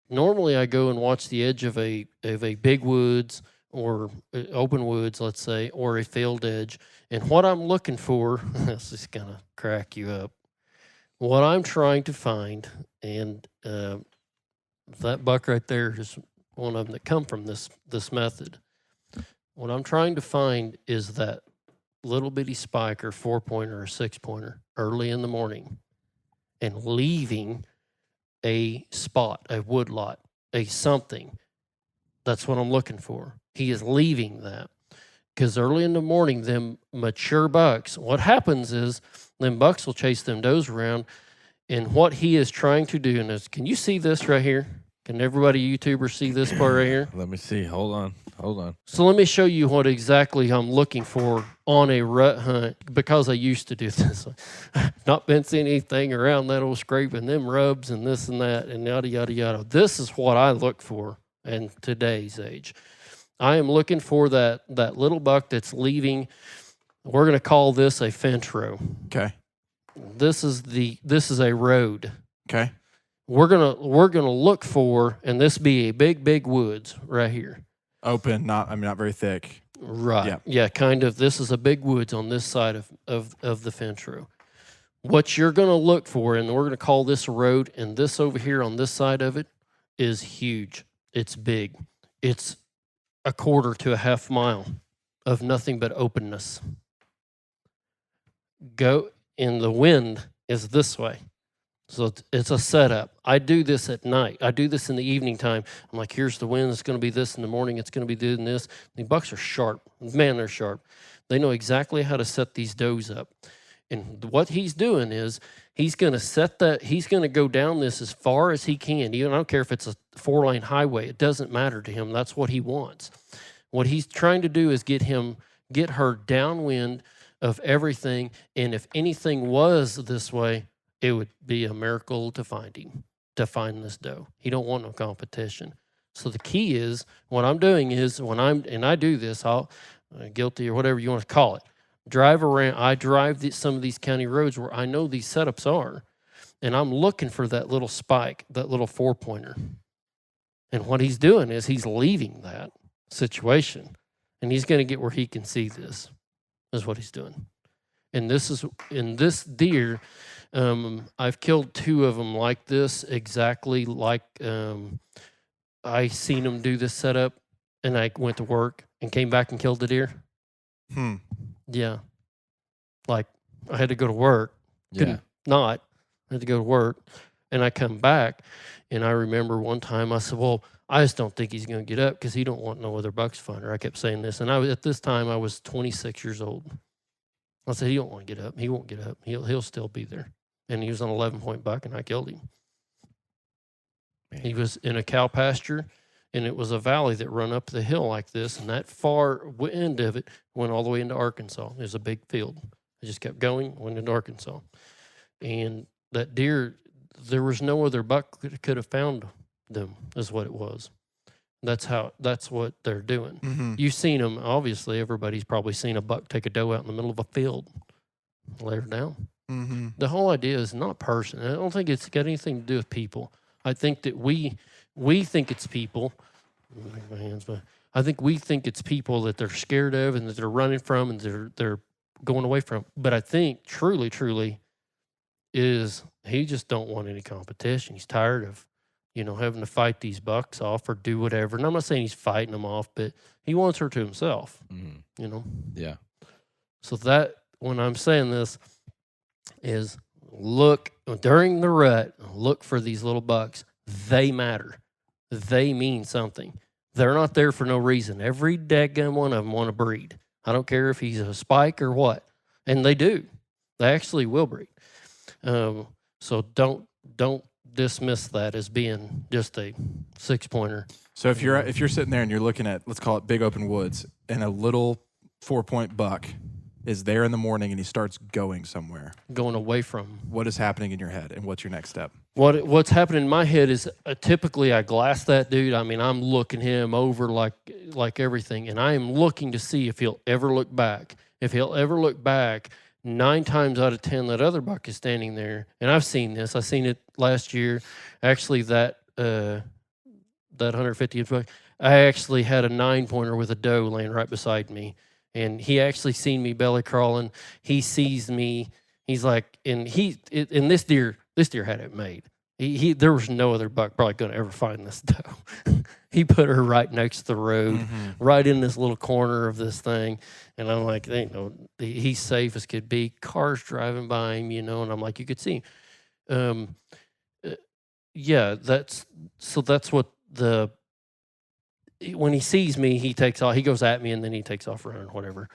normally I go and watch the edge of a big woods or open woods, let's say, or a field edge. And what I'm looking for, this is gonna crack you up. What I'm trying to find, and that buck right there is one of them that come from this method. What I'm trying to find is that little bitty spike or 4-pointer or 6-pointer early in the morning, and leaving a spot, a woodlot, a something. That's what I'm looking for. He is leaving that. Because early in the morning, them mature bucks, what happens is them bucks will chase them does around. And what he is trying to do, and is, can you see this right here? Can everybody YouTuber see this part right here? Let me see. Hold on. So let me show you what exactly I'm looking for on a rut hunt, because I used to do this. Not been seeing anything around that old scraping, them rubs and this and that and yada, yada, yada. This is what I look for in today's age. I am looking for that little buck that's leaving. We're going to call this a fence row. Okay. This is a road. Okay. We're gonna look for, and this be a big woods right here. Open, not very thick. Right. Yeah, kind of. This is a big woods on this side of the fence row. What you're gonna look for, and we're gonna call this a road, and this over here on this side of it is huge. It's big. It's a quarter to a half mile of nothing but openness. Go, and the wind is this way. So it's a setup. I do this at night. I do this in the evening time. I'm like, here's the wind. It's going to be this in the morning. It's going to be doing this. The bucks are sharp. Man, they're sharp. They know exactly how to set these does up. And what he's doing is he's going to set that. He's going to go down this as far as he can. Even I don't care if it's a 4-lane highway. It doesn't matter to him. That's what he wants. What he's trying to do is get her downwind of everything. And if anything was this way, it would be a miracle to find him, to find this doe. He don't want no competition. So the key is, what I'm doing is, and I do this, I'll guilty or whatever you want to call it, drive around. I drive some of these county roads where I know these setups are, and I'm looking for that little spike, that little 4-pointer. And what he's doing is he's leaving that situation, and he's going to get where he can see this, is what he's doing. And this deer, I've killed 2 of them like this, exactly like I seen them do this setup, and I went to work and came back and killed the deer. Yeah. Like, I had to go to work. Couldn't not. I had to go to work, and I come back, and I remember one time I said, well, I just don't think he's going to get up because he don't want no other bucks finder. I kept saying this, and at this time I was 26 years old. I said, he don't want to get up. He won't get up. He'll still be there. And he was an 11-point buck, and I killed him. Man. He was in a cow pasture, and it was a valley that run up the hill like this, and that far end of it went all the way into Arkansas. It was a big field. I just kept going, went into Arkansas. And that deer, there was no other buck that could have found them, is what it was. That's what they're doing. Mm-hmm. You've seen them, obviously. Everybody's probably seen a buck take a doe out in the middle of a field, lay her down. Mm-hmm. The whole idea is not person. I don't think it's got anything to do with people. I think that we think it's people. My hands, but I think we think it's people that they're scared of and that they're running from and they're going away from. But I think truly is he just don't want any competition. He's tired of having to fight these bucks off or do whatever. And I'm not saying he's fighting them off, but he wants her to himself, Yeah. So that, when I'm saying this, is look, during the rut, look for these little bucks. They matter. They mean something. They're not there for no reason. Every daggum one of them want to breed. I don't care if he's a spike or what. And they do. They actually will breed. So don't dismiss that as being just a 6-pointer. So if you're sitting there and you're looking at, let's call it big open woods, and a little 4-point buck is there in the morning and he starts going somewhere, going away from, what is happening in your head, and what's your next step? What's happening in my head is typically I glass that dude. I mean, I'm looking him over like everything, and I am looking to see if he'll ever look back. If he'll ever look back, 9 times out of 10, that other buck is standing there. And I've seen this. I seen it last year. Actually, that that 150th buck, I actually had a 9-pointer with a doe laying right beside me, and he actually seen me belly crawling. He sees me. He's like, and this deer had it made. There was no other buck probably going to ever find this doe. He put her right next to the road, right in this little corner of this thing, and I'm like, he's safe as could be. Cars driving by him, and I'm like, you could see him. Yeah, that's what when he sees me, he takes off. He goes at me, and then he takes off running, whatever.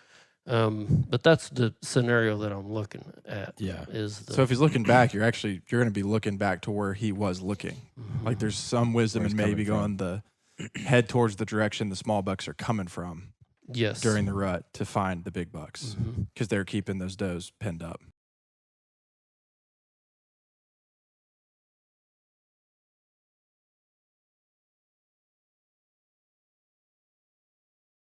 But that's the scenario that I'm looking at. Yeah. So if he's looking back, you're going to be looking back to where he was looking. Like there's some wisdom in maybe going the head towards the direction the small bucks are coming from. Yes. During the rut to find the big bucks because they're keeping those does penned up.